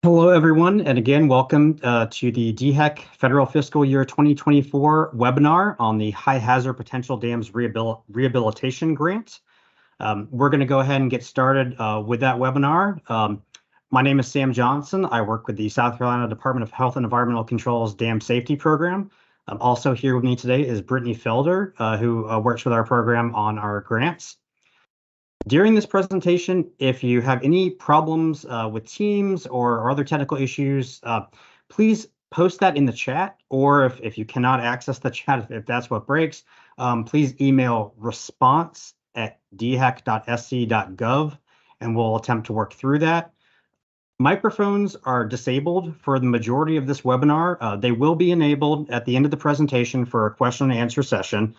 Hello, everyone, and again, welcome to the DHEC Federal Fiscal Year 2024 webinar on the High Hazard Potential Dams Rehabilitation Grant. We're going to go ahead and get started with that webinar. My name is Sam Johnson. I work with the South Carolina Department of Health and Environmental Control's Dam Safety Program. Also here with me today is Brittany Felder, who works with our program on our grants. During this presentation, if you have any problems with Teams or other technical issues, please post that in the chat, or if you cannot access the chat, if that's what breaks, please email response@dhec.sc.gov, and we'll attempt to work through that. Microphones are disabled for the majority of this webinar. They will be enabled at the end of the presentation for a question and answer session.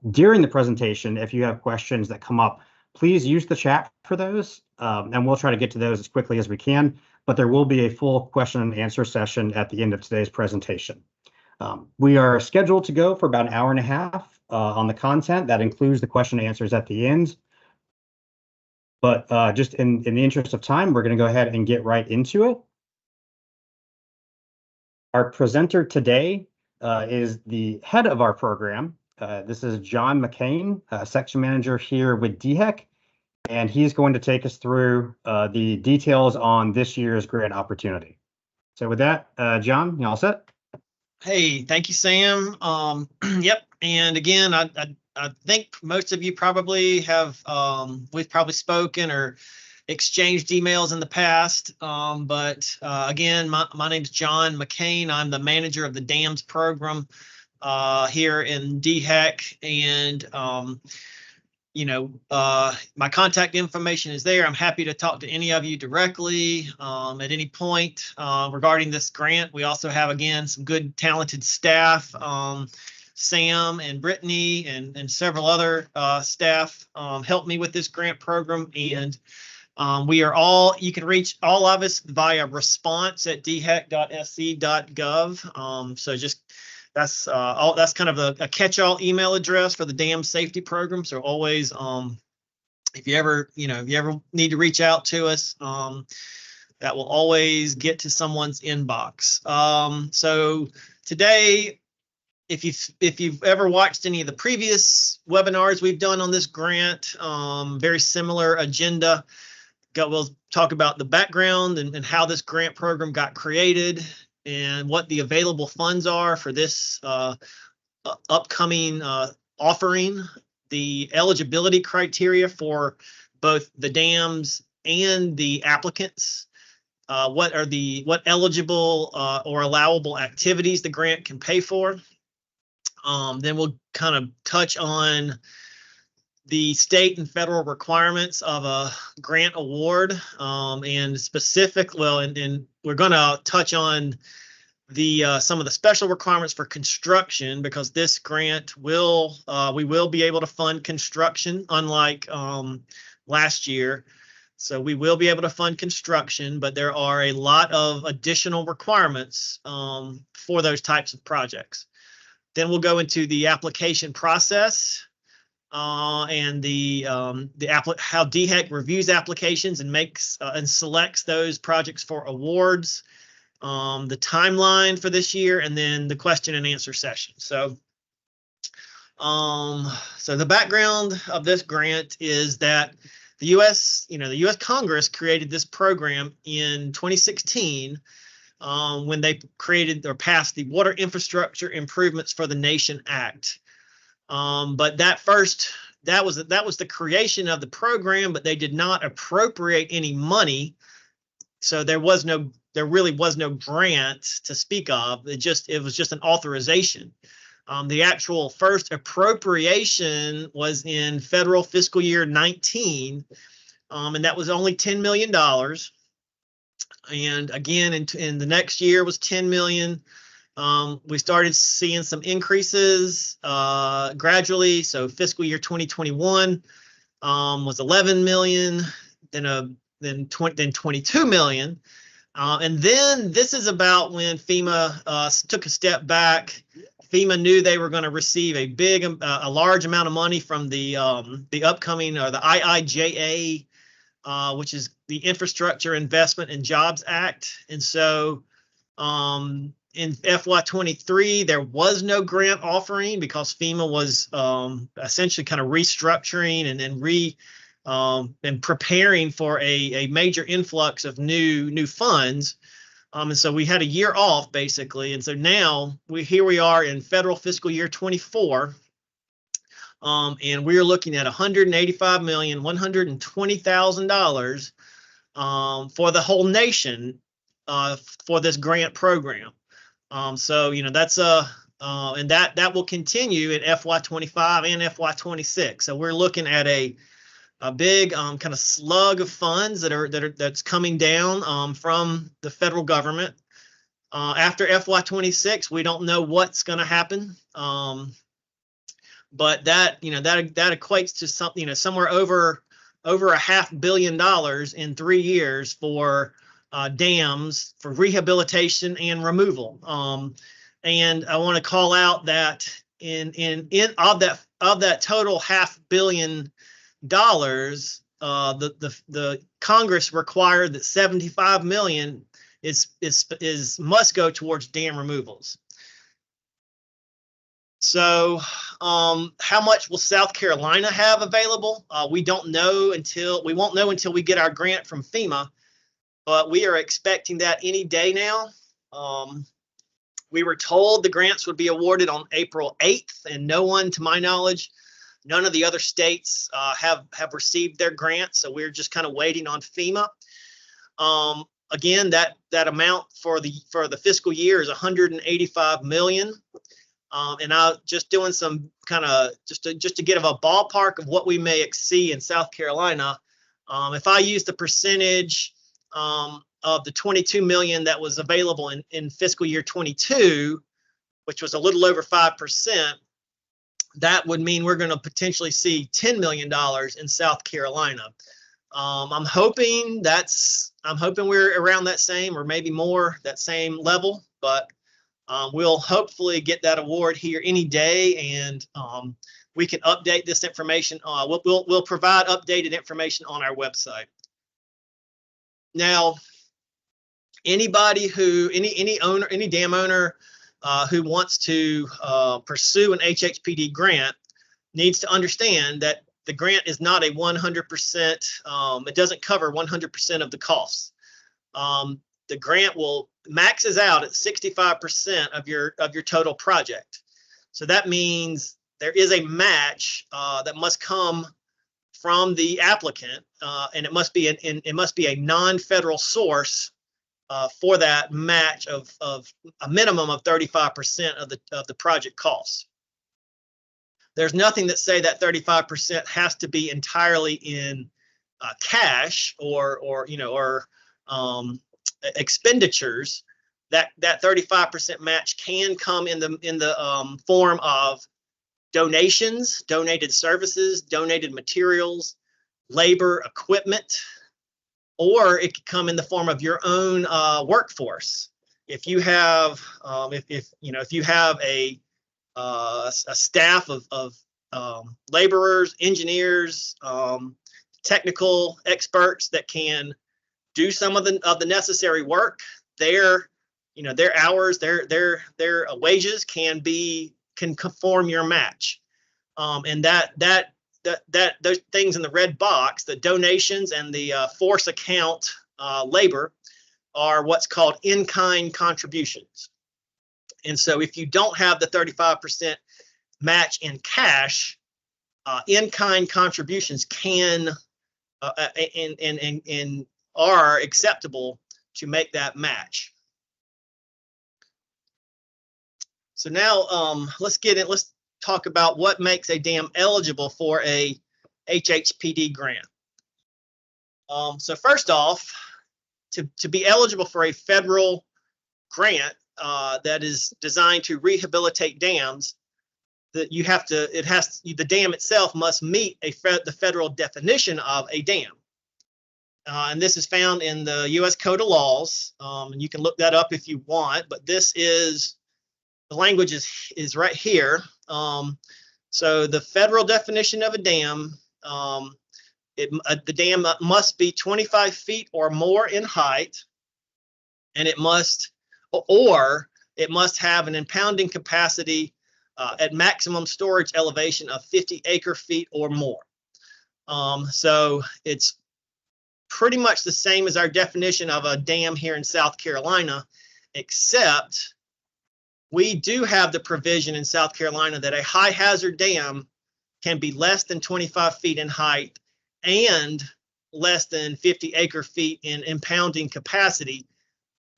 During the presentation, if you have questions that come up, please use the chat for those, and we'll try to get to those as quickly as we can, but there will be a full question and answer session at the end of today's presentation. We are scheduled to go for about an hour and a half on the content. That includes the question and answers at the end. But just in the interest of time, we're going to go ahead and get right into it. Our presenter today is the head of our program. This is John McCain, section manager here with DHEC, and he's going to take us through the details on this year's grant opportunity. So with that, John, you all set? Hey, thank you, Sam. Yep, and again, I think most of you probably have, we've probably spoken or exchanged emails in the past, but again, my name's John McCain. I'm the manager of the DAMS program here in DHEC, and my contact information is there. I'm happy to talk to any of you directly at any point regarding this grant. We also have, again, some good talented staff, Sam and Brittany and several other staff help me with this grant program, and you can reach all of us via response@dhec.sc.gov. So just that's kind of a catch-all email address for the dam safety program. So always, if you ever need to reach out to us, that will always get to someone's inbox. So today, if you've ever watched any of the previous webinars we've done on this grant, very similar agenda. We'll talk about the background and how this grant program got created, and what the available funds are for this upcoming offering, the eligibility criteria for both the dams and the applicants, what eligible or allowable activities the grant can pay for. Then we'll kind of touch on the state and federal requirements of a grant award, and we're going to touch on some of the special requirements for construction, because this grant we will be able to fund construction, unlike last year. So we will be able to fund construction, but there are a lot of additional requirements for those types of projects. Then we'll go into the application process, and how DHEC reviews applications and makes and selects those projects for awards, the timeline for this year, and then the question and answer session. So the background of this grant is that the U.S. Congress created this program in 2016 when they created or passed the Water Infrastructure Improvements for the Nation Act. But that was the creation of the program, but they did not appropriate any money, so there really was no grant to speak of. It was just an authorization. The actual first appropriation was in federal fiscal year 19, and that was only $10 million. And again, in the next year was $10 million. We started seeing some increases gradually. So fiscal year 2021 was 11 million, then 22 million. And then this is about when FEMA took a step back. FEMA knew they were going to receive a large amount of money from the upcoming, or the IIJA which is the Infrastructure Investment and Jobs Act. And so in FY23, there was no grant offering because FEMA was essentially kind of restructuring and preparing for a major influx of new funds. And so we had a year off basically. And so now here we are in federal fiscal year 24. And we're looking at $185,120,000 for the whole nation for this grant program. So, you know, that's and that will continue in FY25 and FY26. So we're looking at a big kind of slug of funds that's coming down from the federal government. After FY26, we don't know what's going to happen. But that equates to something, somewhere over $500 million in 3 years for dams for rehabilitation and removal. And I want to call out that of that total $500 million, the Congress required that $75 million must go towards dam removals. So how much will South Carolina have available? We won't know until we get our grant from FEMA, but we are expecting that any day now. We were told the grants would be awarded on April 8th, and no one, to my knowledge, none of the other states have received their grants, so we're just kind of waiting on FEMA. Again, that amount for the fiscal year is $185 million. And I'm just doing some kind of just to get a ballpark of what we may see in South Carolina. If I use the percentage of the $22 million that was available in fiscal year 22, which was a little over 5%, that would mean we're going to potentially see $10 million in South Carolina. I'm hoping we're around that same or maybe more, that same level, but we'll hopefully get that award here any day, and we can update this information. We'll provide updated information on our website. Now, any dam owner who wants to pursue an HHPD grant needs to understand that the grant is not a 100%. It doesn't cover 100% of the costs. The grant maxes out at 65% of your total project. So that means there is a match that must come from the applicant, and it must be a non-federal source for that match of a minimum of 35% of the project costs. There's nothing that say that 35% has to be entirely in cash or expenditures. That 35% match can come in the form of donations, donated services, donated materials, labor, equipment, or it could come in the form of your own workforce. If you have if you have a staff of laborers, engineers, technical experts that can do some of the necessary work, their hours, their wages can conform your match. And those things in the red box, the donations and the force account labor, are what's called in-kind contributions. And so if you don't have the 35% match in cash, in-kind contributions can and are acceptable to make that match. So now let's talk about what makes a dam eligible for a HHPD grant. So first off, to be eligible for a federal grant that is designed to rehabilitate dams, the dam itself must meet the federal definition of a dam. And this is found in the U.S. Code of Laws, and you can look that up if you want, but the language is right here. So the federal definition of a dam The dam must be 25 feet or more in height, and it must have an impounding capacity at maximum storage elevation of 50 acre-feet or more. So it's pretty much the same as our definition of a dam here in South Carolina, except we do have the provision in South Carolina that a high hazard dam can be less than 25 feet in height and less than 50 acre-feet in impounding capacity.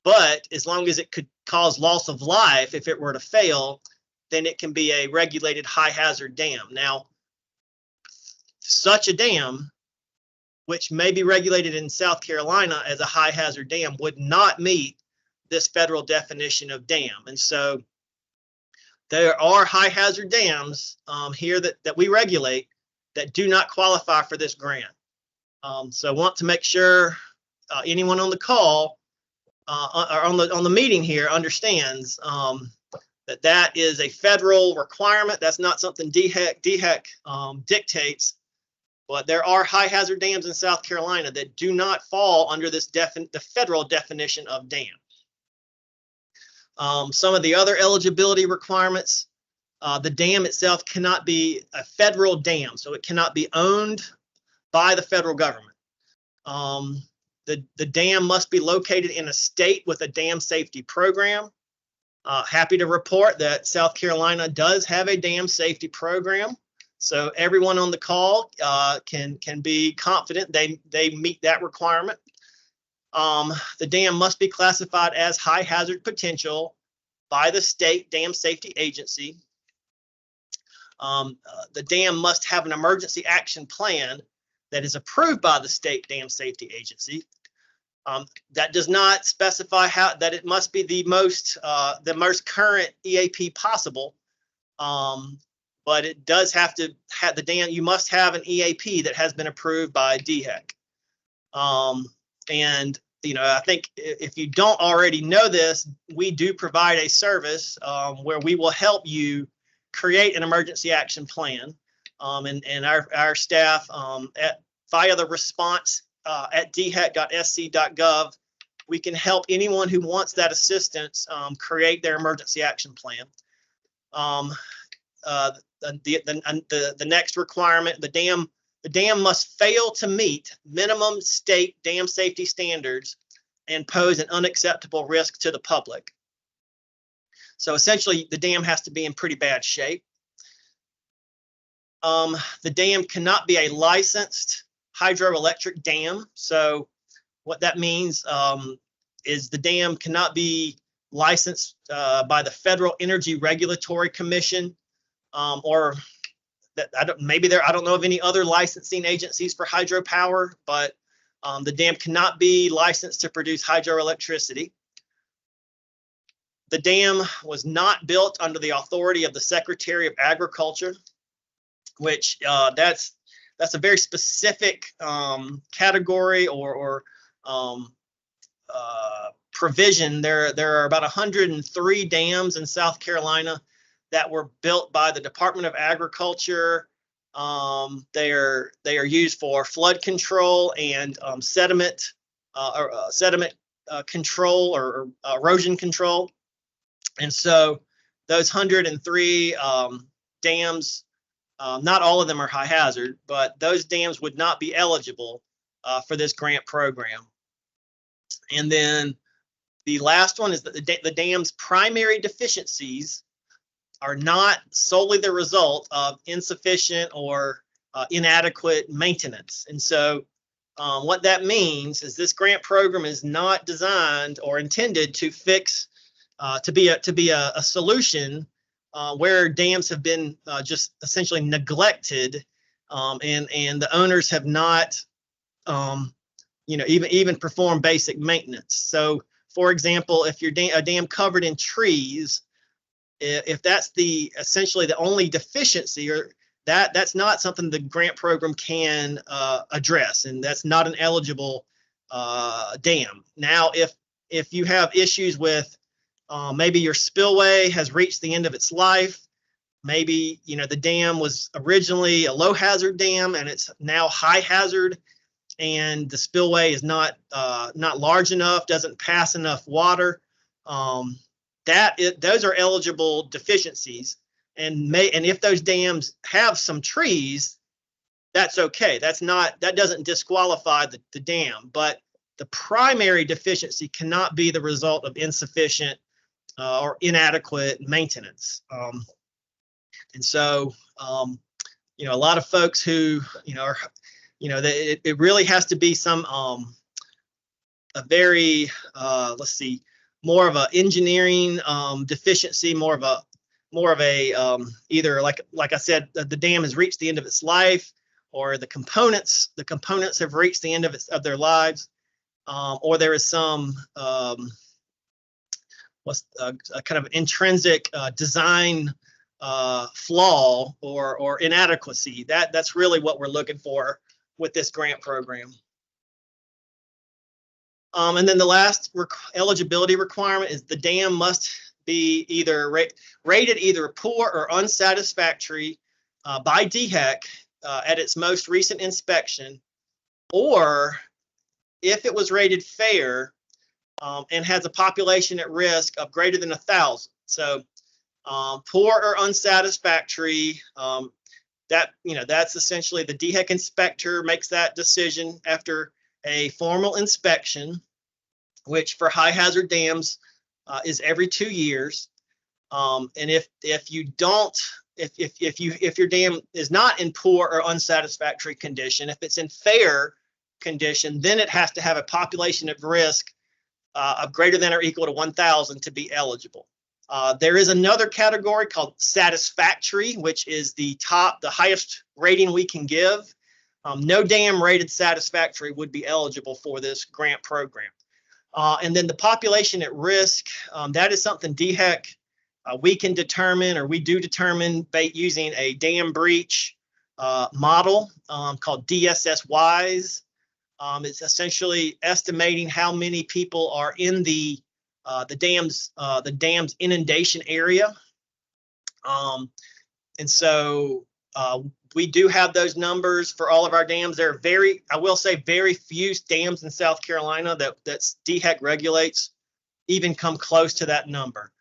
But as long as it could cause loss of life if it were to fail, then it can be a regulated high hazard dam. Now, such a dam, which may be regulated in South Carolina as a high hazard dam, would not meet this federal definition of dam. And so there are high hazard dams here that we regulate that do not qualify for this grant. So I want to make sure anyone on the call or on the meeting here understands that is a federal requirement. That's not something DHEC dictates, but there are high hazard dams in South Carolina that do not fall under this the federal definition of dam. Some of the other eligibility requirements, the dam itself cannot be a federal dam, so it cannot be owned by the federal government. The dam must be located in a state with a dam safety program. Happy to report that South Carolina does have a dam safety program, so everyone on the call can be confident they meet that requirement. The dam must be classified as high hazard potential by the state dam safety agency. The dam must have an emergency action plan that is approved by the state dam safety agency. That does not specify that it must be the most current EAP possible, but it does have to have the dam. You must have an EAP that has been approved by DHEC. And I think if you don't already know this, we do provide a service where we will help you create an emergency action plan, and our staff via the response at dhec.sc.gov, we can help anyone who wants that assistance create their emergency action plan. The next requirement, the dam must fail to meet minimum state dam safety standards and pose an unacceptable risk to the public. So essentially, the dam has to be in pretty bad shape. The dam cannot be a licensed hydroelectric dam. So what that means is the dam cannot be licensed by the Federal Energy Regulatory Commission, or that I don't know of any other licensing agencies for hydropower, but the dam cannot be licensed to produce hydroelectricity. The dam was not built under the authority of the Secretary of Agriculture, which that's a very specific category or provision. There are about 103 dams in South Carolina that were built by the Department of Agriculture. They are used for flood control and sediment control or erosion control. And so those 103 dams, not all of them are high hazard, but those dams would not be eligible for this grant program. And then the last one is that the dam's primary deficiencies are not solely the result of insufficient or inadequate maintenance. And so what that means is this grant program is not designed or intended to fix, to be a solution where dams have been just essentially neglected, and the owners have not, even performed basic maintenance. So, for example, if your a dam covered in trees, if that's essentially the only deficiency, or that's not something the grant program can address, and that's not an eligible dam. Now, if you have issues with maybe your spillway has reached the end of its life, maybe, the dam was originally a low hazard dam and it's now high hazard, and the spillway is not large enough, doesn't pass enough water. Those are eligible deficiencies, and if those dams have some trees, that's okay. That doesn't disqualify the dam, but the primary deficiency cannot be the result of insufficient or inadequate maintenance. And so, a lot of folks who, are, it really has to be some, a very, let's see, more of an engineering deficiency, more of a either like I said, the dam has reached the end of its life, or the components have reached the end of their lives, or there is some a kind of intrinsic design flaw or inadequacy. That's really what we're looking for with this grant program. And then the last eligibility requirement is the dam must be either rated either poor or unsatisfactory by DHEC at its most recent inspection, or if it was rated fair and has a population at risk of greater than 1,000. So poor or unsatisfactory, that's essentially the DHEC inspector makes that decision after a formal inspection, which for high hazard dams is every 2 years. And if your dam is not in poor or unsatisfactory condition, if it's in fair condition, then it has to have a population at risk of greater than or equal to 1,000 to be eligible. There is another category called satisfactory, which is the highest rating we can give. No dam rated satisfactory would be eligible for this grant program. And then the population at risk, that is something DHEC we can determine, or we do determine using a dam breach model called DSS-WISE. It's essentially estimating how many people are in the dam's inundation area. And so we do have those numbers for all of our dams. There are I will say very few dams in South Carolina that DHEC regulates even come close to that number.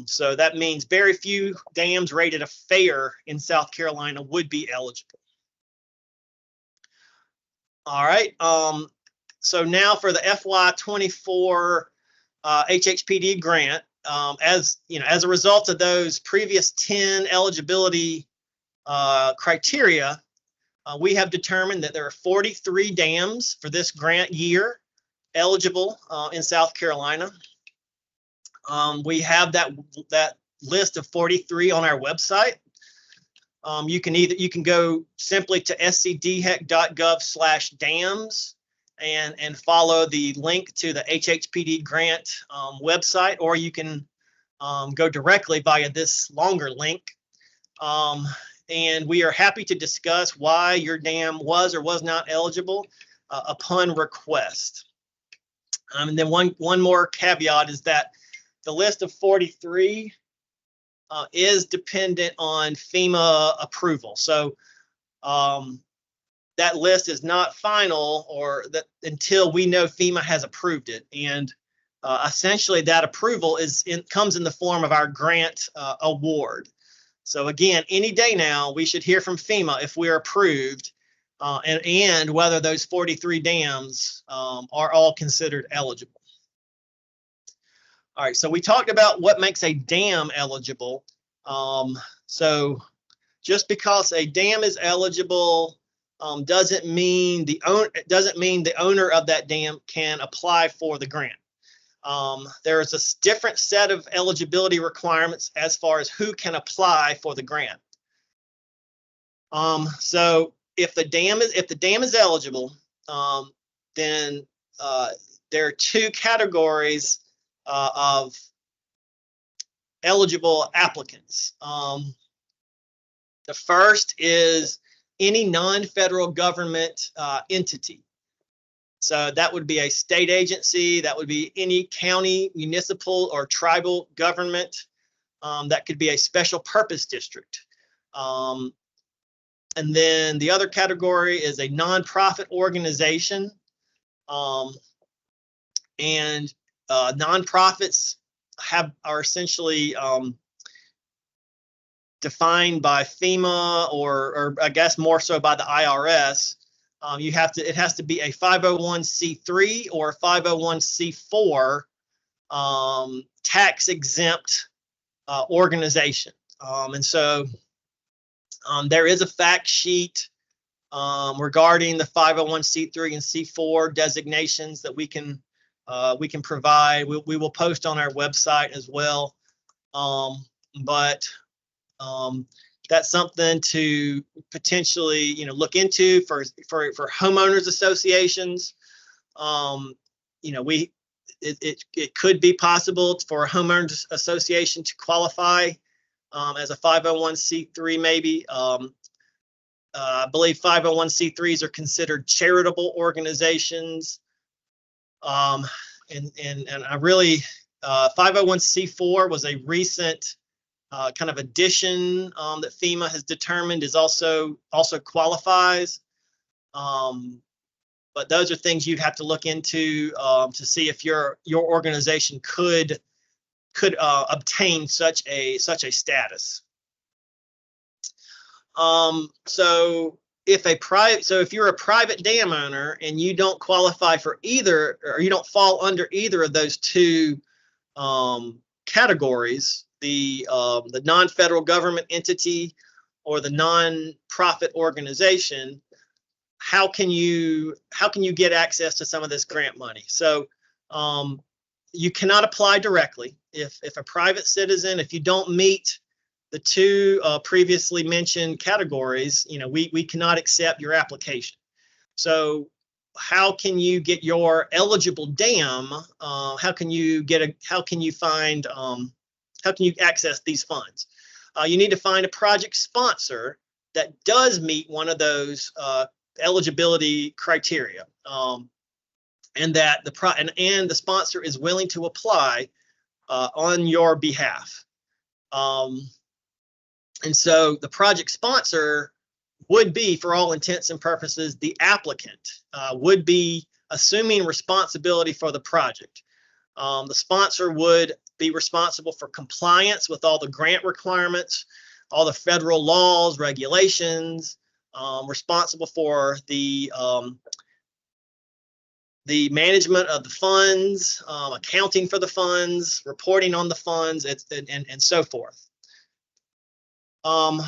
So that means very few dams rated a fair in South Carolina would be eligible. All right. So now for the FY2024 HHPD grant, as a result of those previous 10 eligibility criteria, we have determined that there are 43 dams for this grant year eligible in South Carolina. We have that list of 43 on our website. You can go simply to scdhec.gov/dams and follow the link to the HHPD grant website, or you can go directly via this longer link. And we are happy to discuss why your dam was or was not eligible upon request. And then one more caveat is that the list of 43 is dependent on FEMA approval. So that list is not final until we know FEMA has approved it. And essentially that approval comes in the form of our grant award. So again, any day now, we should hear from FEMA if we're approved and whether those 43 dams are all considered eligible. All right, so we talked about what makes a dam eligible. So just because a dam is eligible doesn't mean the owner of that dam can apply for the grant. There is a different set of eligibility requirements as far as who can apply for the grant. So if the dam is eligible, then there are two categories of eligible applicants. The first is any non-federal government entity. So that would be a state agency, that would be any county, municipal, or tribal government. that could be a special purpose district. And then the other category is a nonprofit organization. And nonprofits are essentially defined by FEMA, or I guess more so by the IRS. It has to be a 501c3 or a 501c4 tax exempt organization. And so there is a fact sheet regarding the 501c3 and c4 designations that we can provide. We will post on our website as well. But that's something to potentially, look into for homeowners associations. It could be possible for a homeowners association to qualify as a 501c3 maybe. I believe 501c3s are considered charitable organizations. And I really, 501c4 was a recent kind of addition that FEMA has determined is also qualifies. But those are things you'd have to look into to see if your organization could obtain such a status. So if you're a private dam owner and you don't qualify for either, or you don't fall under either of those two categories, the non-federal government entity or the non-profit organization, how can you get access to some of this grant money? So you cannot apply directly. If a private citizen, if you don't meet the two previously mentioned categories, we cannot accept your application. So how can you get your eligible dam? How can you access these funds? You need to find a project sponsor that does meet one of those eligibility criteria, and that the sponsor is willing to apply on your behalf. And so the project sponsor would be, for all intents and purposes, the applicant would be assuming responsibility for the project. The sponsor would be responsible for compliance with all the grant requirements, all the federal laws, regulations, responsible for the management of the funds, accounting for the funds, reporting on the funds, and so forth. And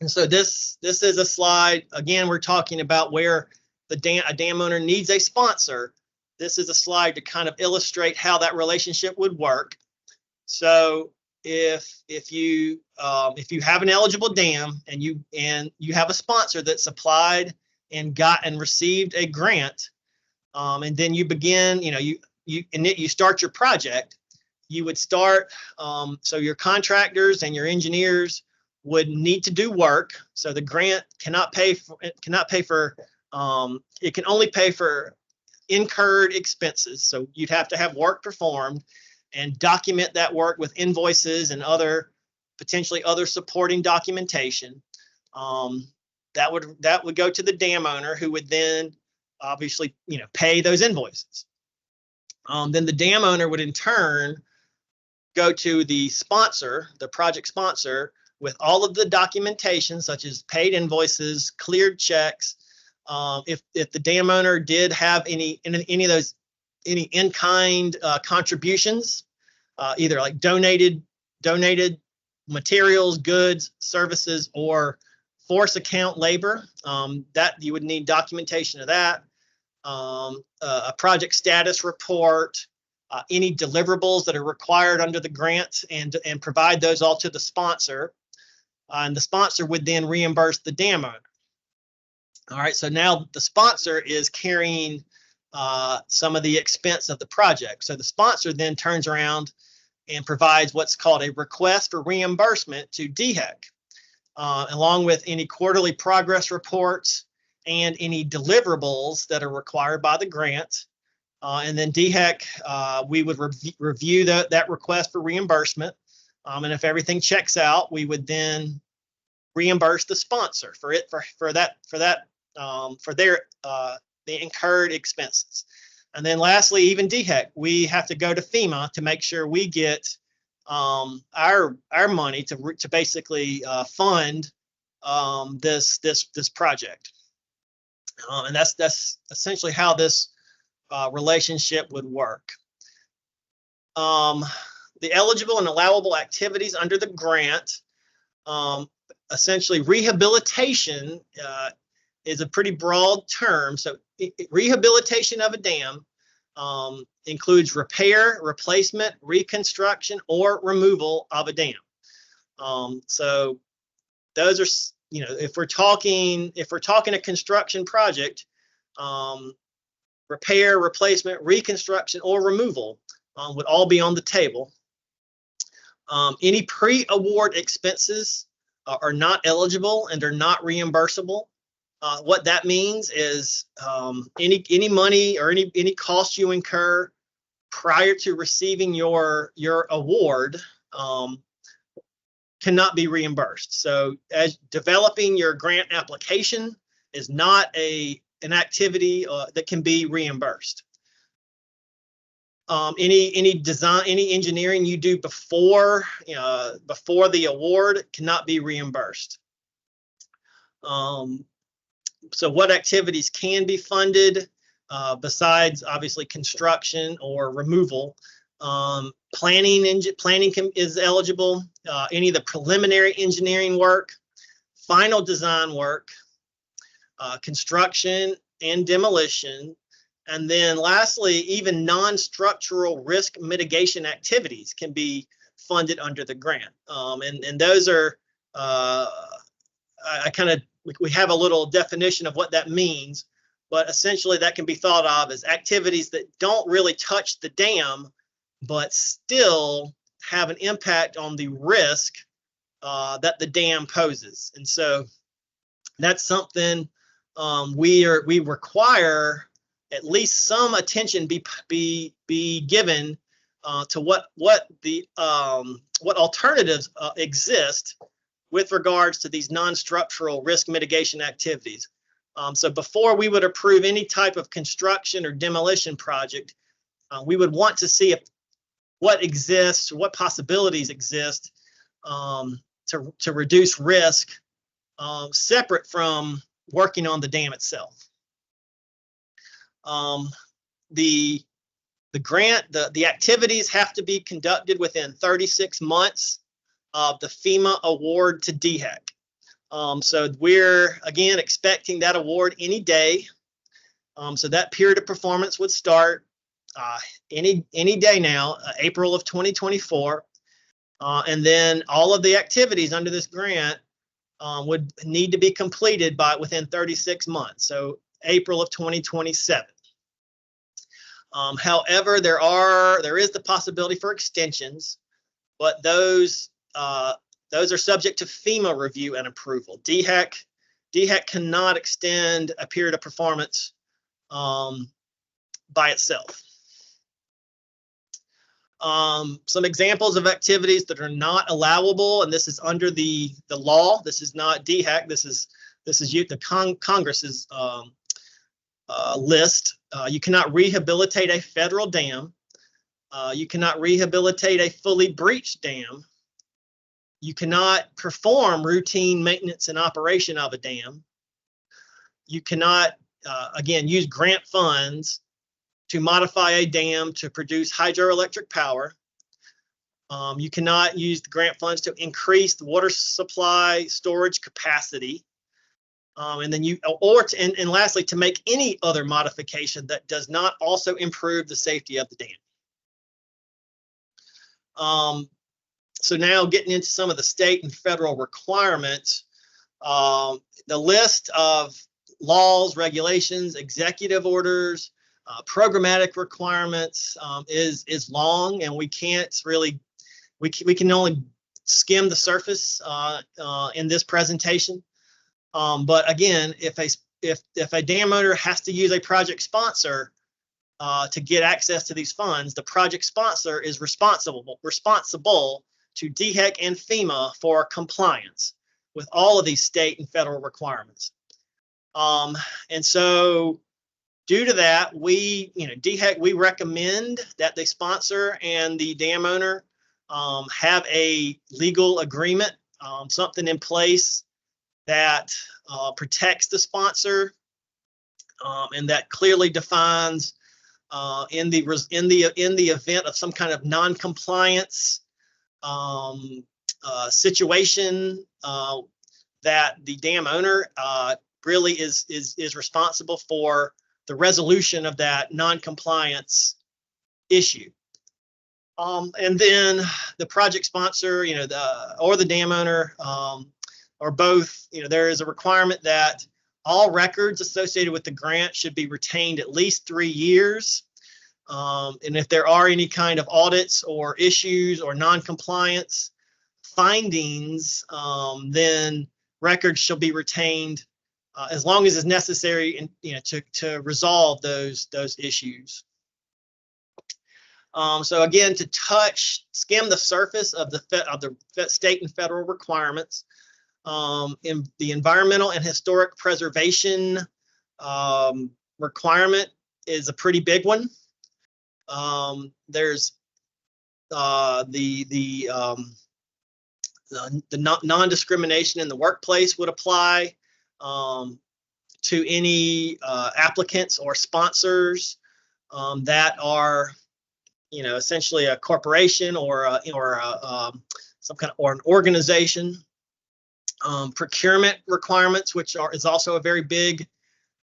so this is a slide. Again, we're talking about where a dam owner needs a sponsor. This is a slide to kind of illustrate how that relationship would work. So if you have an eligible dam and you have a sponsor that's applied and received a grant, and then you begin, you start your project, you would start. So your contractors and your engineers would need to do work. So the grant cannot pay for. It can only pay for incurred expenses. So you'd have to have work performed and document that work with invoices and potentially other supporting documentation. That would go to the dam owner, who would then obviously pay those invoices. Then the dam owner would in turn go to the sponsor, the project sponsor, with all of the documentation, such as paid invoices, cleared checks. If the dam owner did have any in-kind contributions, either like donated materials, goods, services, or force account labor, that you would need documentation of that. A project status report, any deliverables that are required under the grant, and provide those all to the sponsor. And the sponsor would then reimburse the dam owner. All right, so now the sponsor is carrying some of the expense of the project. So the sponsor then turns around and provides what's called a request for reimbursement to DHEC, along with any quarterly progress reports and any deliverables that are required by the grant. And then DHEC, we would review that request for reimbursement. And if everything checks out, we would then reimburse the sponsor for their the incurred expenses. And then lastly, even DHEC, we have to go to FEMA to make sure we get our money to basically fund this project. And that's essentially how this relationship would work. The eligible and allowable activities under the grant, essentially rehabilitation is a pretty broad term. So rehabilitation of a dam includes repair, replacement, reconstruction, or removal of a dam. So those are, if we're talking a construction project, repair, replacement, reconstruction, or removal would all be on the table. Any pre-award expenses are not eligible and are not reimbursable. What that means is any money or any cost you incur prior to receiving your award cannot be reimbursed. So as developing your grant application is not an activity that can be reimbursed. Any design, any engineering you do before the award cannot be reimbursed. So what activities can be funded besides obviously construction or removal? Planning is eligible. Any of the preliminary engineering work, final design work, construction and demolition. And then lastly, even non-structural risk mitigation activities can be funded under the grant. And those are, we have a little definition of what that means, but essentially that can be thought of as activities that don't really touch the dam, but still have an impact on the risk that the dam poses. And so that's something we require at least some attention be given to what alternatives exist with regards to these non-structural risk mitigation activities. So before we would approve any type of construction or demolition project, we would want to see what exists, what possibilities exist to reduce risk separate from working on the dam itself. The grant, the activities have to be conducted within 36 months of the FEMA award to DHEC. So we're again expecting that award any day. So that period of performance would start any day now, April of 2024. And then all of the activities under this grant would need to be completed within 36 months. So April of 2027. However, there is the possibility for extensions, but those are subject to FEMA review and approval. DHEC cannot extend a period of performance by itself. Some examples of activities that are not allowable, and this is under the law. This is not DHEC. This is the Congress's list. You cannot rehabilitate a federal dam. You cannot rehabilitate a fully breached dam. You cannot perform routine maintenance and operation of a dam. You cannot, again, use grant funds to modify a dam to produce hydroelectric power. You cannot use the grant funds to increase the water supply storage capacity. And then and lastly, to make any other modification that does not also improve the safety of the dam. So now getting into some of the state and federal requirements, the list of laws, regulations, executive orders, programmatic requirements is long, and we can't really, we can only skim the surface in this presentation. But again, if a dam owner has to use a project sponsor, to get access to these funds, the project sponsor is responsible to DHEC and FEMA for compliance with all of these state and federal requirements. And so due to that, DHEC, we recommend that the sponsor and the dam owner have a legal agreement, something in place that protects the sponsor and that clearly defines in the event of some kind of non-compliance situation that the dam owner really is responsible for the resolution of that non-compliance issue. And then the project sponsor, or the dam owner, or both, there is a requirement that all records associated with the grant should be retained at least 3 years. And if there are any kind of audits or issues or non-compliance findings, then records shall be retained as long as is necessary, to resolve those issues. So again, to skim the surface of the state and federal requirements, in the environmental and historic preservation requirement is a pretty big one. There's the non-discrimination in the workplace would apply to any applicants or sponsors that are, essentially a corporation or some kind of, or an organization. Procurement requirements, which is also a very big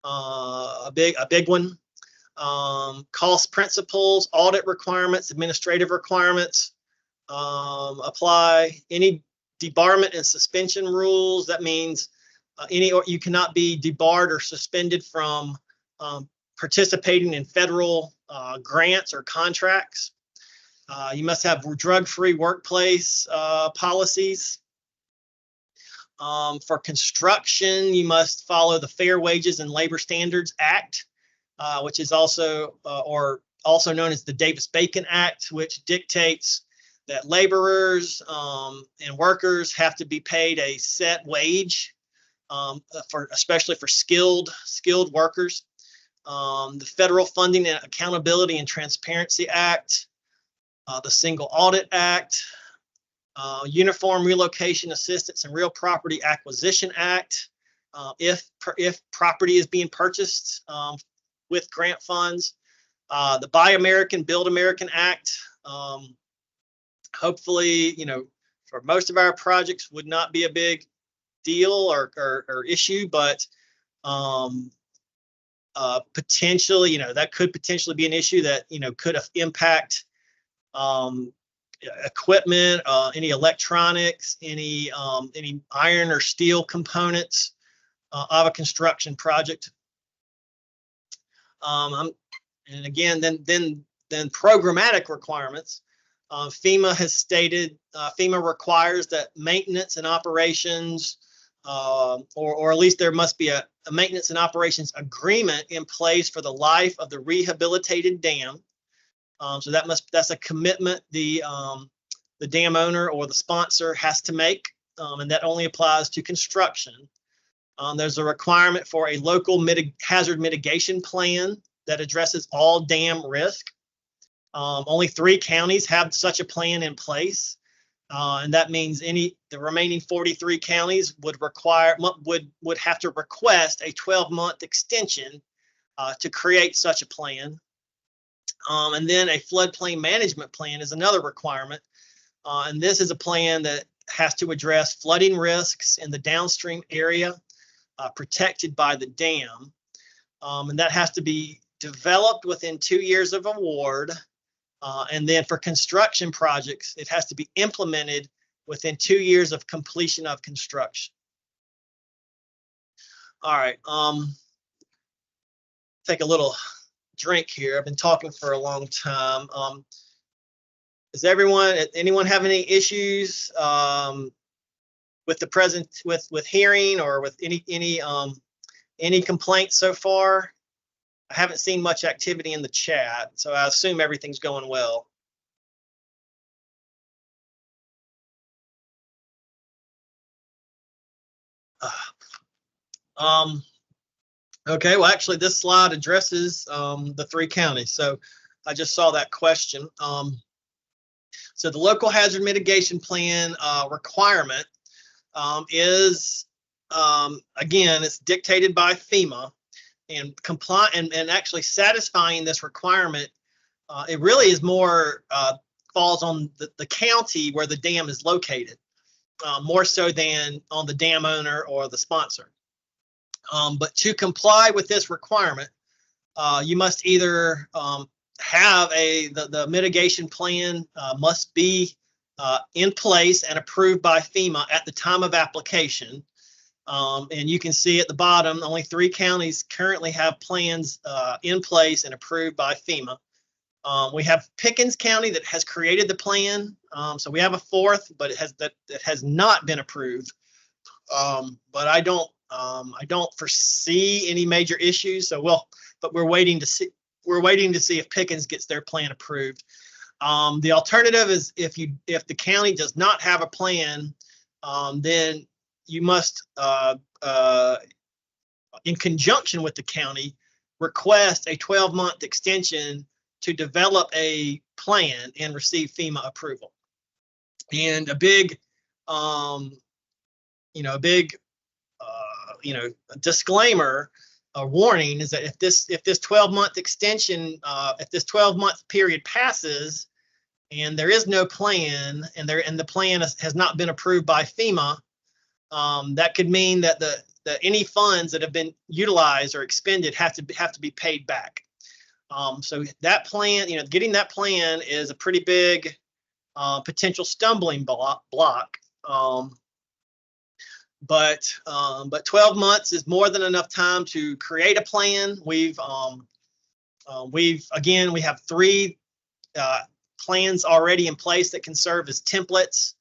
one. Cost principles, audit requirements, administrative requirements apply. Any debarment and suspension rules, that means you cannot be debarred or suspended from participating in federal grants or contracts. You must have drug-free workplace policies. For construction, you must follow the Fair Wages and Labor Standards Act, which is also known as the Davis-Bacon Act, which dictates that laborers and workers have to be paid a set wage, especially for skilled workers. The Federal Funding and Accountability and Transparency Act, the Single Audit Act, Uniform Relocation Assistance and Real Property Acquisition Act, if property is being purchased with grant funds, the Buy American, Build American Act. Hopefully, for most of our projects would not be a big deal or issue, but potentially, that could potentially be an issue that, could impact equipment, any electronics, any iron or steel components of a construction project. And again, then programmatic requirements. FEMA has stated, FEMA requires that maintenance and operations, or at least there must be a maintenance and operations agreement in place for the life of the rehabilitated dam. So that's a commitment the dam owner or the sponsor has to make, and that only applies to construction. There's a requirement for a local hazard mitigation plan that addresses all dam risk. Only 3 counties have such a plan in place, and that means the remaining 43 counties would have to request a 12-month extension to create such a plan. And then a floodplain management plan is another requirement. And this is a plan that has to address flooding risks in the downstream area protected by the dam. And that has to be developed within 2 years of award. And then for construction projects, it has to be implemented within 2 years of completion of construction. All right. Take a little drink here. I've been talking for a long time. Does anyone have any issues with the with hearing or with any complaints so far? I haven't seen much activity in the chat, so I assume everything's going well. Okay, well, actually, this slide addresses the 3 counties. So I just saw that question. So the local hazard mitigation plan requirement is, again, it's dictated by FEMA, and and actually satisfying this requirement, it really is more falls on the county where the dam is located, more so than on the dam owner or the sponsor. But to comply with this requirement, you must either have the mitigation plan must be in place and approved by FEMA at the time of application. And you can see at the bottom, only 3 counties currently have plans in place and approved by FEMA. We have Pickens County that has created the plan. So we have a 4th, but it has not been approved. But I don't foresee any major issues. So but we're waiting to see. We're waiting to see if Pickens gets their plan approved. The alternative is if the county does not have a plan, then you must, in conjunction with the county, request a 12-month extension to develop a plan and receive FEMA approval. And a big, disclaimer, a warning is that if this 12-month extension, if this 12-month period passes and there is no plan and the plan has not been approved by FEMA, that could mean that any funds that have been utilized or expended have to be paid back. So that plan, getting that plan is a pretty big potential stumbling block. But 12 months is more than enough time to create a plan. We have 3 plans already in place that can serve as templates.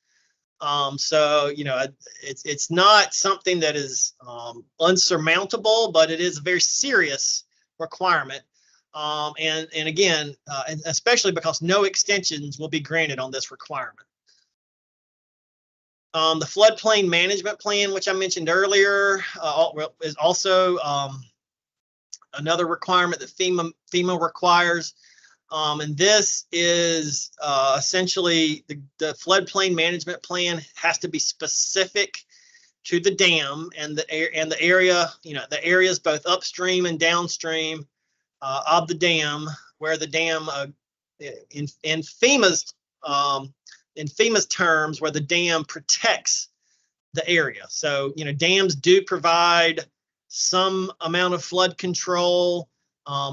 So it's not something that is unsurmountable, but it is a very serious requirement. And again, and especially because no extensions will be granted on this requirement. The floodplain management plan, which I mentioned earlier, is also another requirement that FEMA requires. And this is essentially the floodplain management plan has to be specific to the dam and the area, the areas both upstream and downstream of the dam, where the dam in FEMA's terms, where the dam protects the area. So, dams do provide some amount of flood control.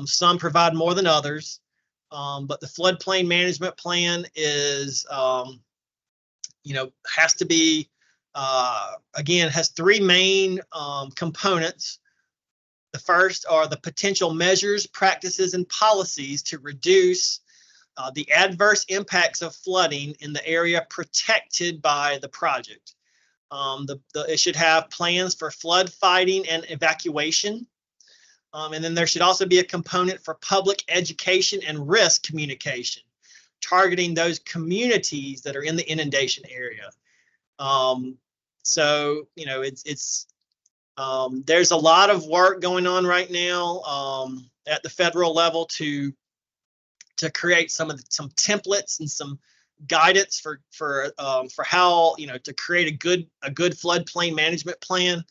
Some provide more than others. But the floodplain management plan is, has to be, again, has 3 main components. The first are the potential measures, practices, and policies to reduce the adverse impacts of flooding in the area protected by the project. It should have plans for flood fighting and evacuation. And then there should also be a component for public education and risk communication, targeting those communities that are in the inundation area. So, there's a lot of work going on right now at the federal level to create some templates and some guidance for how to create a good floodplain management plan.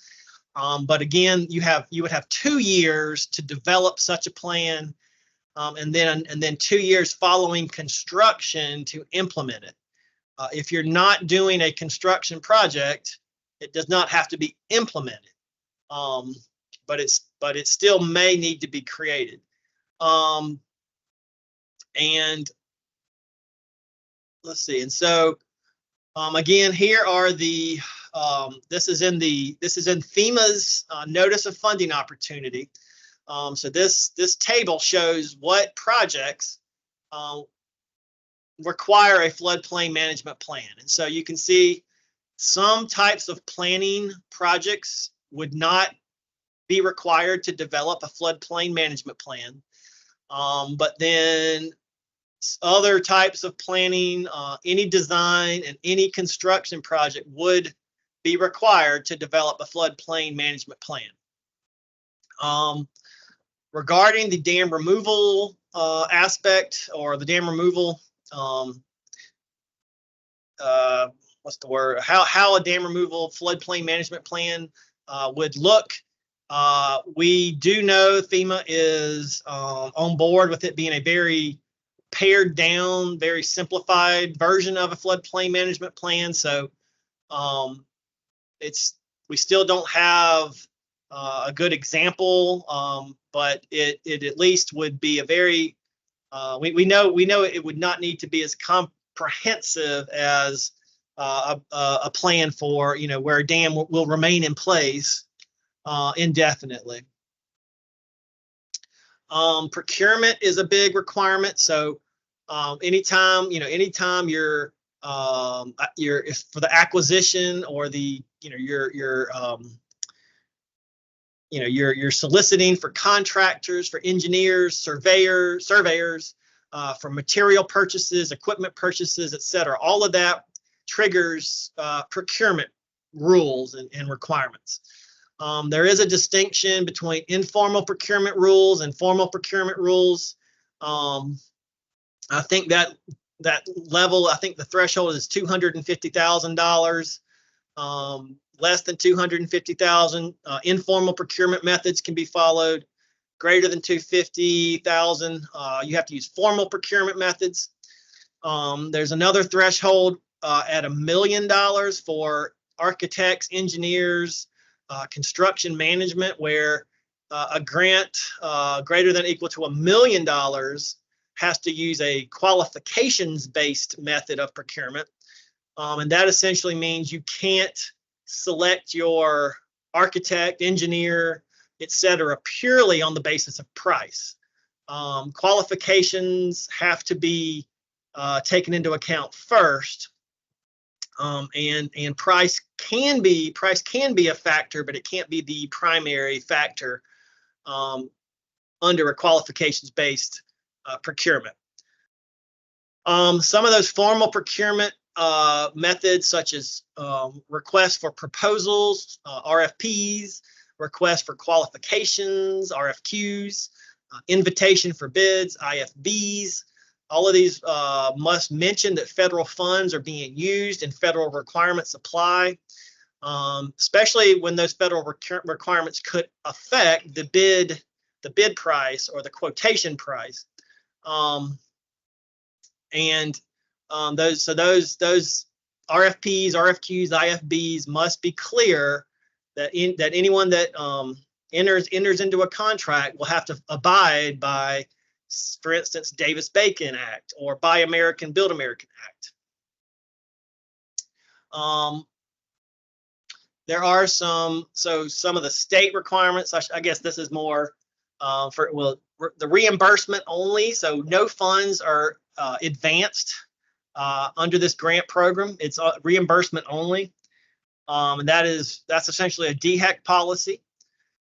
But again, you would have 2 years to develop such a plan, and then 2 years following construction to implement it. If you're not doing a construction project, it does not have to be implemented, but it still may need to be created. And let's see. And so again, here are the this is in FEMA's notice of funding opportunity. So this table shows what projects require a floodplain management plan. And so you can see some types of planning projects would not be required to develop a floodplain management plan. But then other types of planning, any design and any construction project would be required to develop a floodplain management plan. Regarding the dam removal aspect, or the dam removal, what's the word? How a dam removal floodplain management plan would look. We do know FEMA is on board with it being a very pared down, very simplified version of a floodplain management plan. So we still don't have a good example, but it at least would be a very we know it would not need to be as comprehensive as a plan for, where a dam will remain in place indefinitely. Procurement is a big requirement. So anytime you're for the acquisition or the you're soliciting for contractors, for engineers, surveyors, for material purchases, equipment purchases, etc. All of that triggers procurement rules and requirements. There is a distinction between informal procurement rules and formal procurement rules. I think that level, I think the threshold is $250,000. Less than $250,000, informal procurement methods can be followed. Greater than $250,000, you have to use formal procurement methods. There's another threshold at $1 million for architects, engineers, construction management, where a grant greater than or equal to $1 million has to use a qualifications-based method of procurement. And that essentially means you can't select your architect, engineer, etc. purely on the basis of price. Qualifications have to be taken into account first, and price can be a factor, but it can't be the primary factor under a qualifications-based procurement. Some of those formal procurement methods, such as requests for proposals, RFPs, requests for qualifications, RFQs, invitation for bids, IFBs. All of these must mention that federal funds are being used and federal requirements apply, especially when those federal requirements could affect the bid price or the quotation price. Those RFPs, RFQs, IFBs must be clear that anyone that enters into a contract will have to abide by, for instance, Davis-Bacon Act or Buy American, Build American Act. There are some of the state requirements. I guess this is more the reimbursement only. So no funds are advanced under this grant program. It's reimbursement only, and that's essentially a DHEC policy.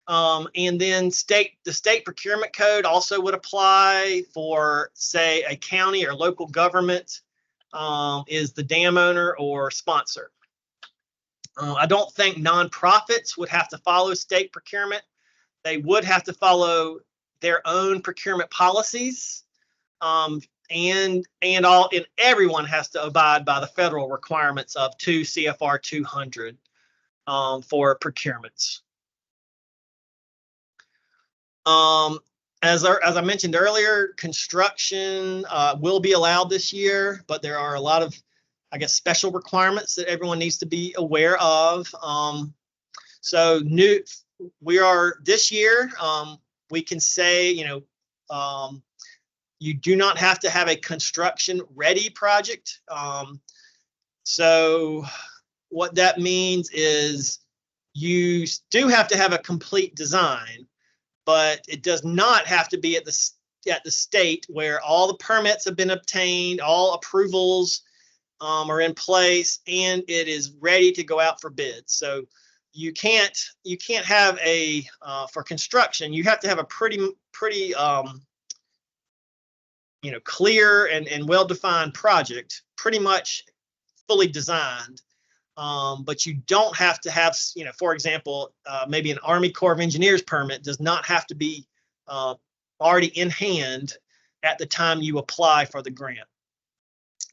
And then the state procurement code also would apply for, say, a county or local government is the dam owner or sponsor. I don't think nonprofits would have to follow state procurement. They would have to follow their own procurement policies. And everyone has to abide by the federal requirements of 2 CFR 200 for procurements. As I mentioned earlier, construction will be allowed this year, but there are a lot of, I guess, special requirements that everyone needs to be aware of. This year, we can say, you do not have to have a construction ready project. So what that means is you do have to have a complete design, but it does not have to be at the state where all the permits have been obtained, all approvals are in place, and it is ready to go out for bids. So you can't have a for construction, you have to have a pretty clear and well-defined project, pretty much fully designed. But you don't have to have, for example, maybe an Army Corps of Engineers permit does not have to be already in hand at the time you apply for the grant.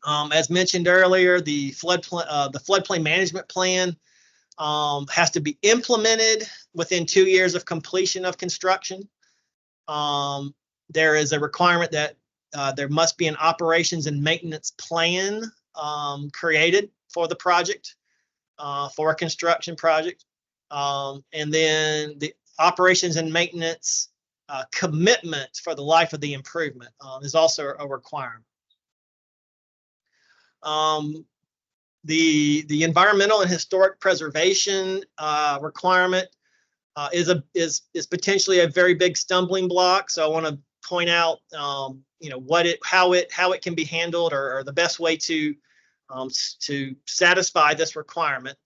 As mentioned earlier, the floodplain management plan has to be implemented within 2 years of completion of construction. There is a requirement that there must be an operations and maintenance plan created for the project, for a construction project. And then the operations and maintenance commitment for the life of the improvement is also a requirement. The environmental and historic preservation requirement is potentially a very big stumbling block. So I want to point out, how it can be handled, or the best way to satisfy this requirement.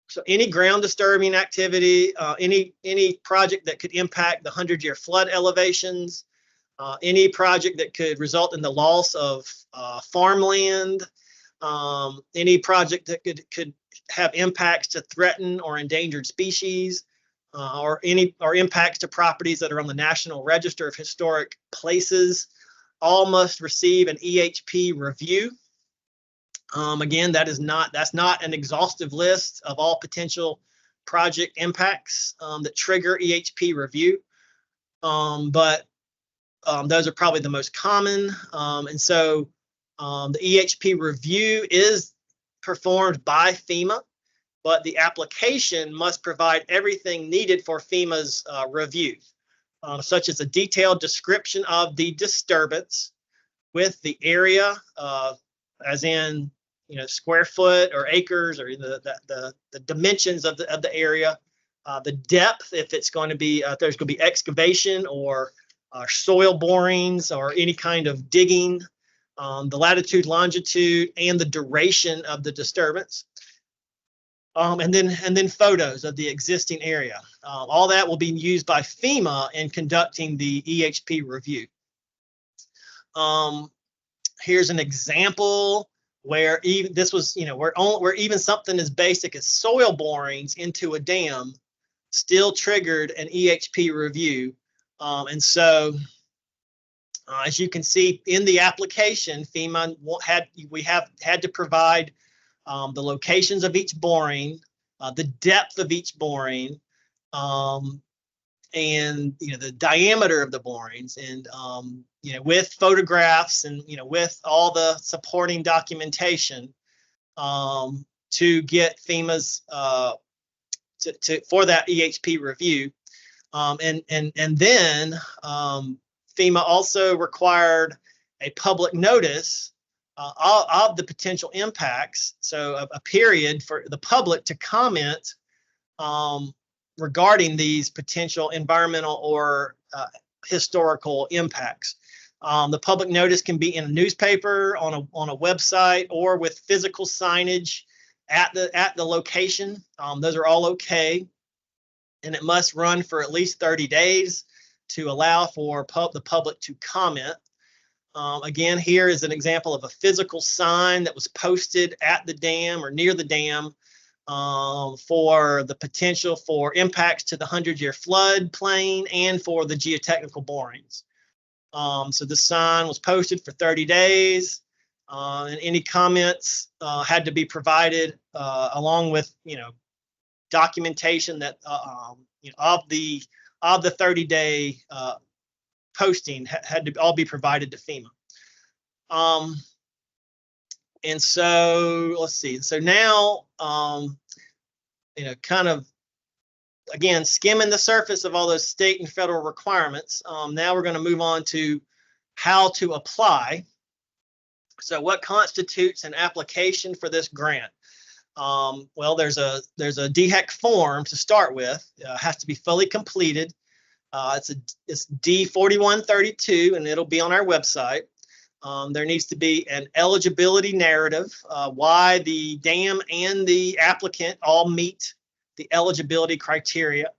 So any ground disturbing activity, any project that could impact the 100-year flood elevations, any project that could result in the loss of farmland, any project that could have impacts to threatened or endangered species, or impacts to properties that are on the National Register of Historic Places, all must receive an EHP review. Again, that's not an exhaustive list of all potential project impacts that trigger EHP review, but those are probably the most common. And so the EHP review is performed by FEMA, but the application must provide everything needed for FEMA's review, such as a detailed description of the disturbance with the area, as in square foot or acres, or the dimensions of the area, the depth, if it's going to be if there's going to be excavation or soil borings or any kind of digging, the latitude, longitude, and the duration of the disturbance, and then photos of the existing area. All that will be used by FEMA in conducting the EHP review. Here's an example where even this was, where even something as basic as soil borings into a dam still triggered an EHP review. And so, as you can see in the application, FEMA had to provide the locations of each boring, the depth of each boring, and the diameter of the borings, and with photographs and with all the supporting documentation to get FEMA's for that EHP review, and then FEMA also required a public notice of the potential impacts, so a period for the public to comment regarding these potential environmental or historical impacts. The public notice can be in a newspaper, on a website, or with physical signage at the location. Those are all okay, and it must run for at least 30 days to allow for the public to comment. Again, here is an example of a physical sign that was posted at the dam or near the dam for the potential for impacts to the 100-year flood plain and for the geotechnical borings. So the sign was posted for 30 days, and any comments had to be provided along with documentation that of the 30-day posting had to all be provided to FEMA. And so let's see. So now, kind of, again, skimming the surface of all those state and federal requirements. Now we're going to move on to how to apply. So what constitutes an application for this grant? Well, there's a DHEC form to start with. It has to be fully completed. It's D4132, and it'll be on our website. There needs to be an eligibility narrative, why the dam and the applicant all meet the eligibility criteria.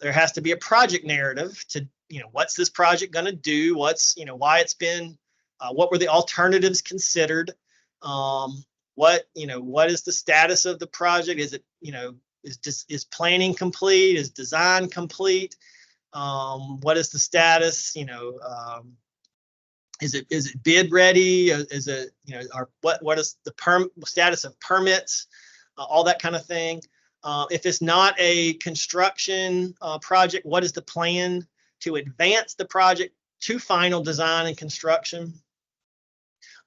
There has to be a project narrative to, what's this project going to do? What's, why it's been, what were the alternatives considered? What is the status of the project? Is it, is planning complete? Is design complete? What is the status? Is it bid ready? Is it, or what is the status of permits? All that kind of thing. If it's not a construction project, what is the plan to advance the project to final design and construction?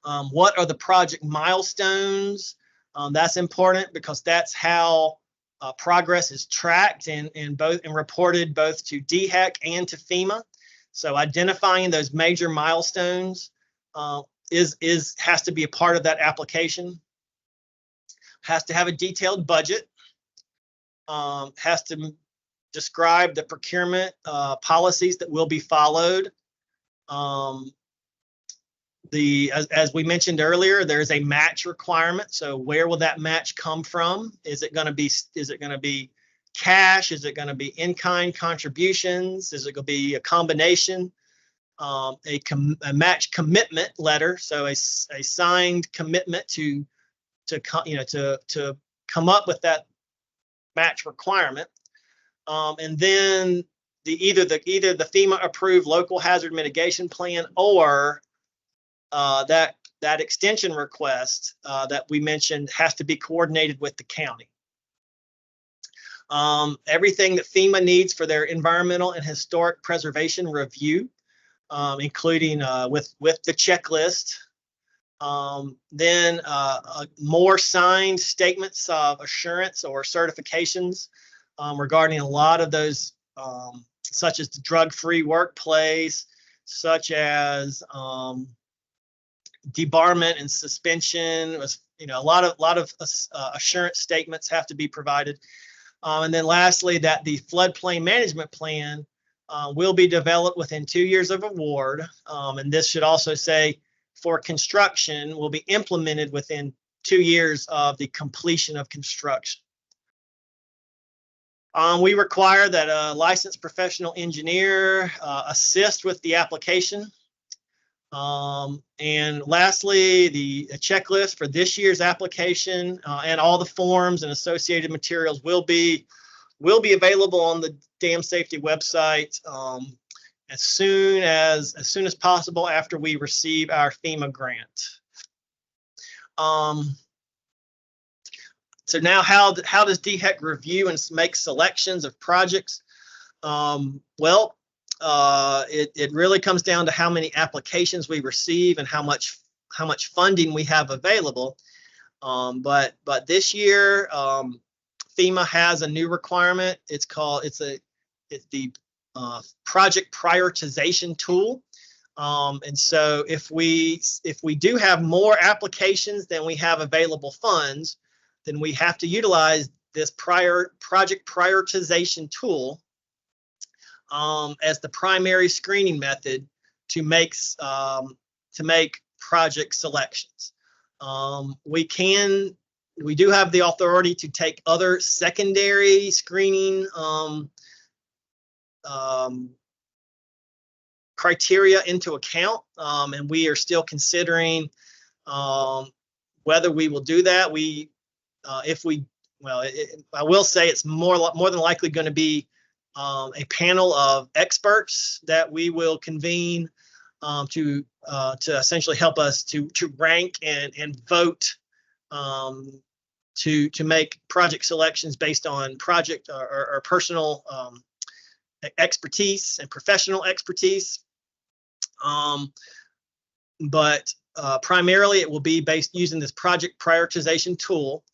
What are the project milestones? That's important because that's how progress is tracked and reported both to DHEC and to FEMA. So identifying those major milestones has to be a part of that application. Has to have a detailed budget. Has to describe the procurement policies that will be followed. As we mentioned earlier, there's a match requirement. So where will that match come from? Is it going to be cash? Is it going to be in-kind contributions? Is it going to be a combination? A match commitment letter, so a signed commitment to come up with that match requirement, and then either the FEMA approved local hazard mitigation plan or that extension request that we mentioned has to be coordinated with the county. Everything that FEMA needs for their environmental and historic preservation review, including with the checklist. Then more signed statements of assurance or certifications regarding a lot of those, such as the drug-free workplace, such as debarment and suspension. A lot of assurance statements have to be provided. And then lastly, that the floodplain management plan will be developed within 2 years of award. And this should also say for construction will be implemented within 2 years of the completion of construction. We require that a licensed professional engineer assist with the application. And lastly, the checklist for this year's application and all the forms and associated materials will be available on the dam safety website as soon as possible after we receive our FEMA grant. So now how does DHEC review and make selections of projects? It really comes down to how many applications we receive and how much funding we have available. But this year, FEMA has a new requirement. It's the project prioritization tool. And so if we do have more applications than we have available funds, then we have to utilize this project prioritization tool as the primary screening method to make project selections. We do have the authority to take other secondary screening criteria into account, and we are still considering whether we will do that. I will say it's more than likely going to be a panel of experts that we will convene to essentially help us to rank and vote to make project selections based on project or personal expertise and professional expertise. But primarily it will be based using this project prioritization tool.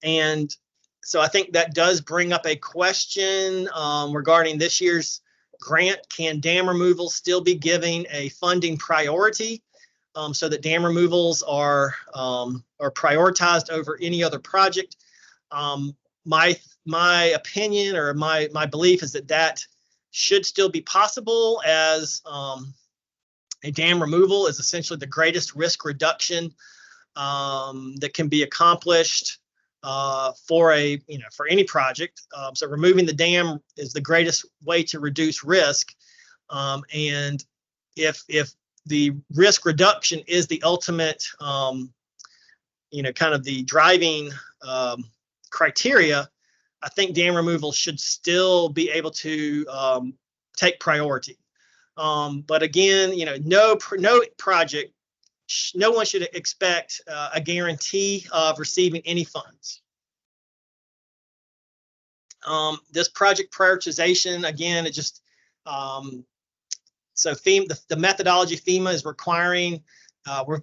And so I think that does bring up a question regarding this year's grant. Can dam removals still be giving a funding priority so that dam removals are prioritized over any other project? My opinion or my belief is that should still be possible as A dam removal is essentially the greatest risk reduction that can be accomplished for any project. So removing the dam is the greatest way to reduce risk. And if the risk reduction is the ultimate, kind of the driving criteria, I think dam removal should still be able to take priority. But again, no project, no one should expect a guarantee of receiving any funds. This project prioritization, again, it just so the methodology FEMA is requiring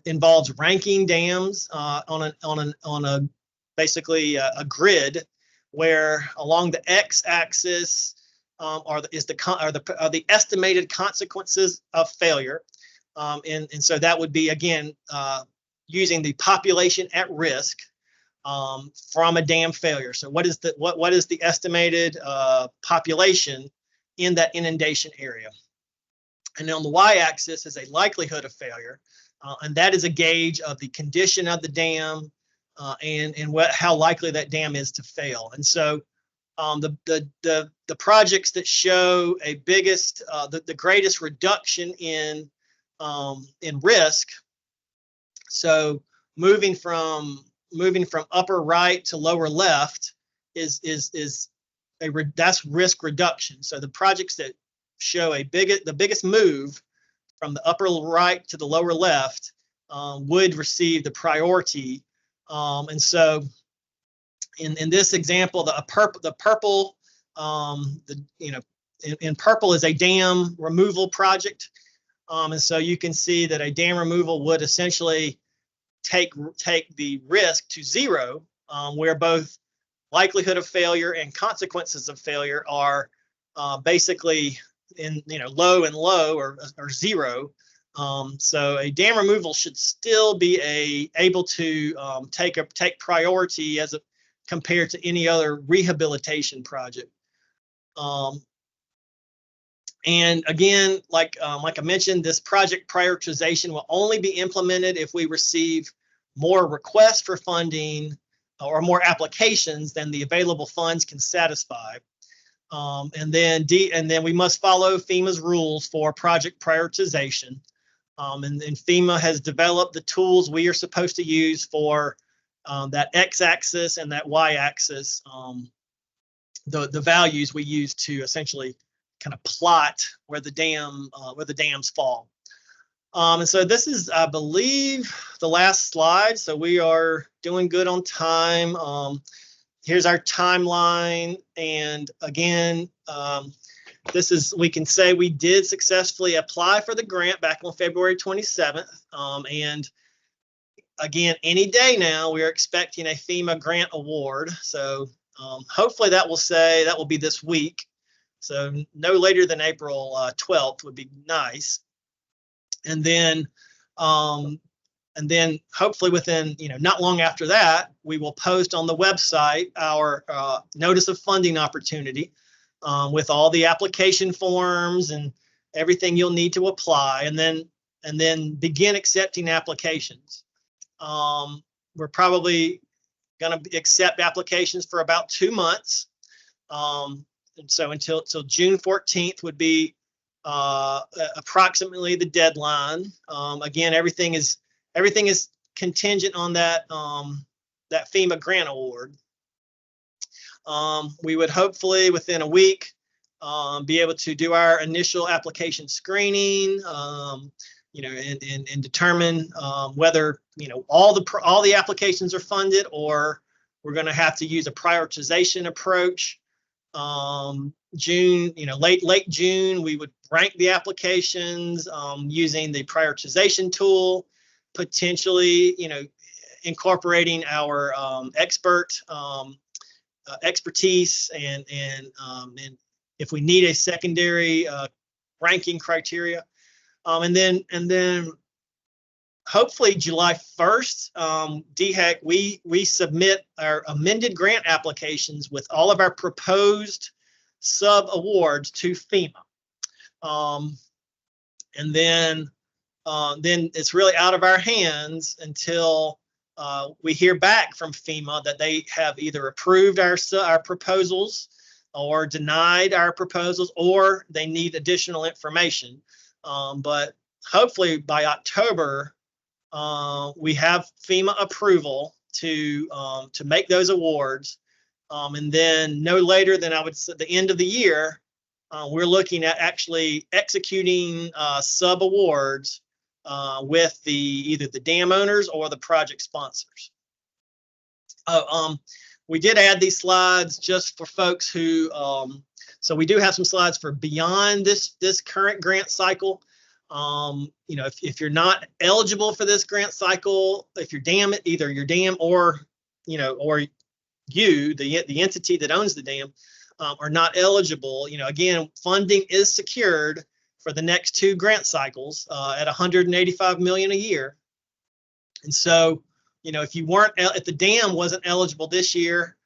involves ranking dams on a basically a grid where along the x-axis are the estimated consequences of failure, and so that would be again using the population at risk from a dam failure. So what is the estimated population in that inundation area? And on the y-axis is a likelihood of failure, and that is a gauge of the condition of the dam and how likely that dam is to fail. And so the projects that show the greatest reduction in risk, so moving from upper right to lower left that's risk reduction. So the projects that show the biggest move from the upper right to the lower left would receive the priority. And so in this example, the purple in purple is a dam removal project. And so you can see that a dam removal would essentially take the risk to zero, where both likelihood of failure and consequences of failure are basically in low and low or zero. So a dam removal should still be able to take priority compared to any other rehabilitation project. And again, like I mentioned, this project prioritization will only be implemented if we receive more requests for funding or more applications than the available funds can satisfy. And then we must follow FEMA's rules for project prioritization. And FEMA has developed the tools we are supposed to use for that x-axis and that y-axis, the values we use to essentially kind of plot where the dams fall. And so this is, I believe, the last slide. So we are doing good on time. Here's our timeline. And again, we can say we did successfully apply for the grant back on February 27th. And again, any day now, we are expecting a FEMA grant award. So hopefully that will be this week. So no later than April 12th would be nice. And then hopefully within, not long after that, we will post on the website our notice of funding opportunity with all the application forms and everything you'll need to apply, and then begin accepting applications. We're probably going to accept applications for about 2 months. And so until June 14th would be approximately the deadline. Again, everything is contingent on that FEMA grant award. We would hopefully within a week be able to do our initial application screening, and determine whether all the applications are funded, or we're going to have to use a prioritization approach. June, late June, we would rank the applications using the prioritization tool, potentially, incorporating our expertise and if we need a secondary ranking criteria, and then hopefully July 1st, DHEC, we submit our amended grant applications with all of our proposed sub awards to FEMA. And then then it's really out of our hands until we hear back from FEMA that they have either approved our proposals or denied our proposals, or they need additional information. But hopefully by October, we have FEMA approval to make those awards. And then no later than, I would say, the end of the year, we're looking at actually executing sub awards with either the dam owners or the project sponsors. We did add these slides just for folks who, so we do have some slides for beyond this current grant cycle. You know, if you're not eligible for this grant cycle, if your dam, either your dam or, you know, or you, the entity that owns the dam, are not eligible, you know, again, funding is secured for the next 2 grant cycles at $185 million a year. And so, you know, if the dam wasn't eligible this year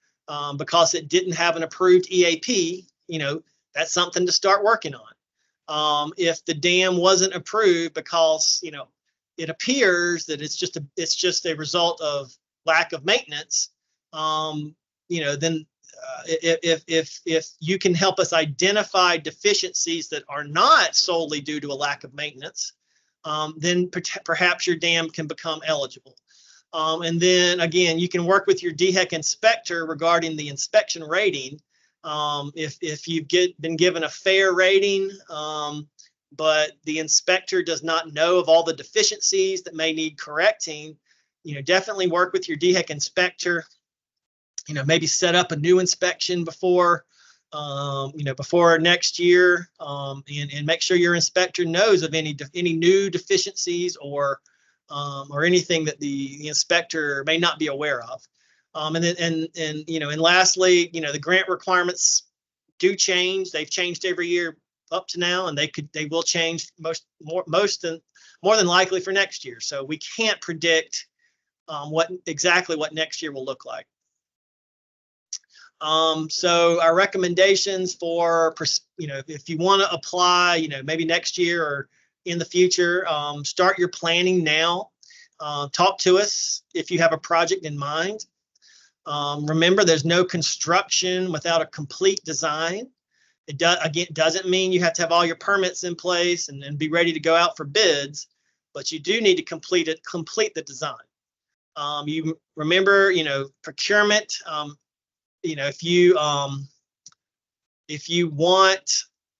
because it didn't have an approved EAP, you know, that's something to start working on. If the dam wasn't approved because, you know, it appears that it's just a result of lack of maintenance, you know, then if you can help us identify deficiencies that are not solely due to a lack of maintenance, then perhaps your dam can become eligible. And then again, you can work with your DHEC inspector regarding the inspection rating. If you've been given a fair rating, but the inspector does not know of all the deficiencies that may need correcting, you know, definitely work with your DHEC inspector. You know, maybe set up a new inspection before, you know, before next year, and make sure your inspector knows of any new deficiencies or anything that the inspector may not be aware of. And you know, and lastly, you know, the grant requirements do change. They've changed every year up to now, and they will change more than likely for next year. So we can't predict exactly what next year will look like. So our recommendations for, you know, if you want to apply, you know, maybe next year or in the future, start your planning now. Talk to us if you have a project in mind. Remember, there's no construction without a complete design. It doesn't mean you have to have all your permits in place and be ready to go out for bids, but you do need to complete the design. You remember, you know, procurement. You know, if you want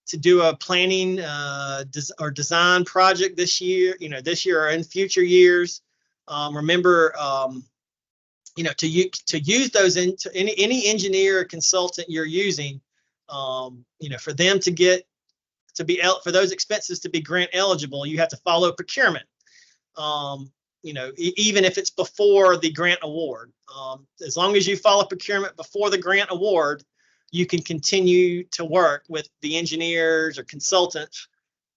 to do a planning or design project this year, you know, or in future years, remember, you know, to use those into any engineer or consultant you're using, you know, for them for those expenses to be grant eligible, you have to follow procurement. You know, even if it's before the grant award, as long as you follow procurement before the grant award, you can continue to work with the engineers or consultants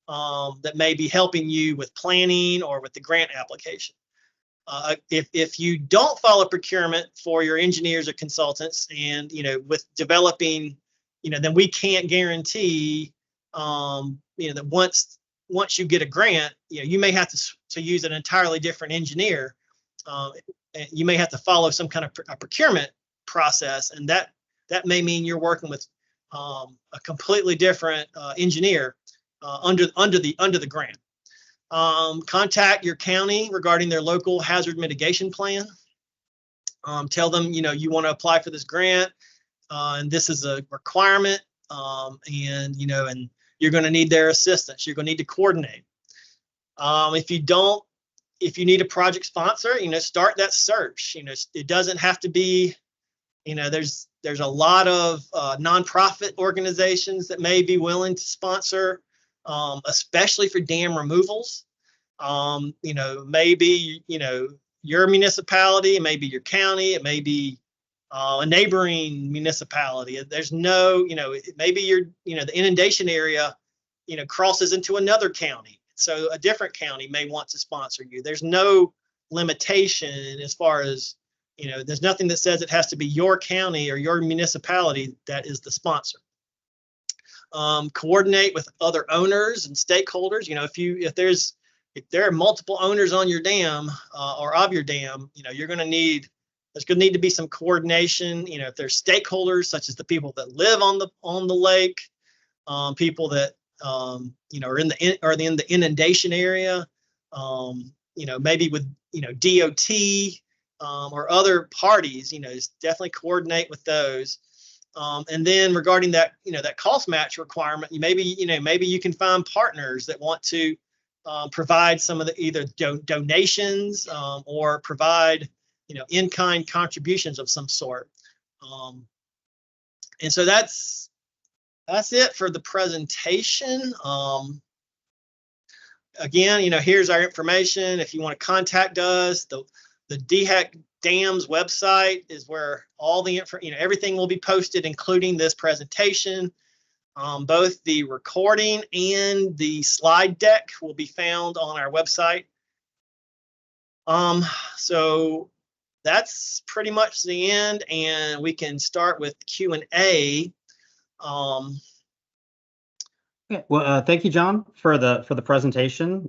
that may be helping you with planning or with the grant application. If you don't follow procurement for your engineers or consultants, and, you know, with developing, you know, then we can't guarantee, you know, that once you get a grant, you know, you may have to use an entirely different engineer. You may have to follow some kind of a procurement process, and that may mean you're working with a completely different engineer under the grant. Contact your county regarding their local hazard mitigation plan. Tell them, you know, you want to apply for this grant, and this is a requirement, and, you know, and you're going to need their assistance. You're going to need to coordinate. If you need a project sponsor, you know, start that search. You know, it doesn't have to be, you know, there's a lot of nonprofit organizations that may be willing to sponsor, especially for dam removals. You know, maybe, you know, your municipality, it may be your county, it may be a neighboring municipality. There's no, you know, maybe you know, the inundation area, you know, crosses into another county. So a different county may want to sponsor you. There's no limitation as far as, you know, there's nothing that says it has to be your county or your municipality that is the sponsor. Coordinate with other owners and stakeholders. You know, if there's if there are multiple owners on your dam or of your dam, you're going to need, there's going to need to be some coordination. If there's stakeholders such as the people that live on the lake, people that are in the inundation area, maybe with DOT or other parties, definitely coordinate with those. And then regarding that, that cost match requirement, maybe you can find partners that want to provide some of the either donations or provide in-kind contributions of some sort. And so that's it for the presentation. Again, here's our information. If you want to contact us, the DHEC Dams website is where all the everything will be posted, including this presentation. Both the recording and the slide deck will be found on our website. So that's pretty much the end, and we can start with Q&A. Okay. Well, thank you, John, for the presentation.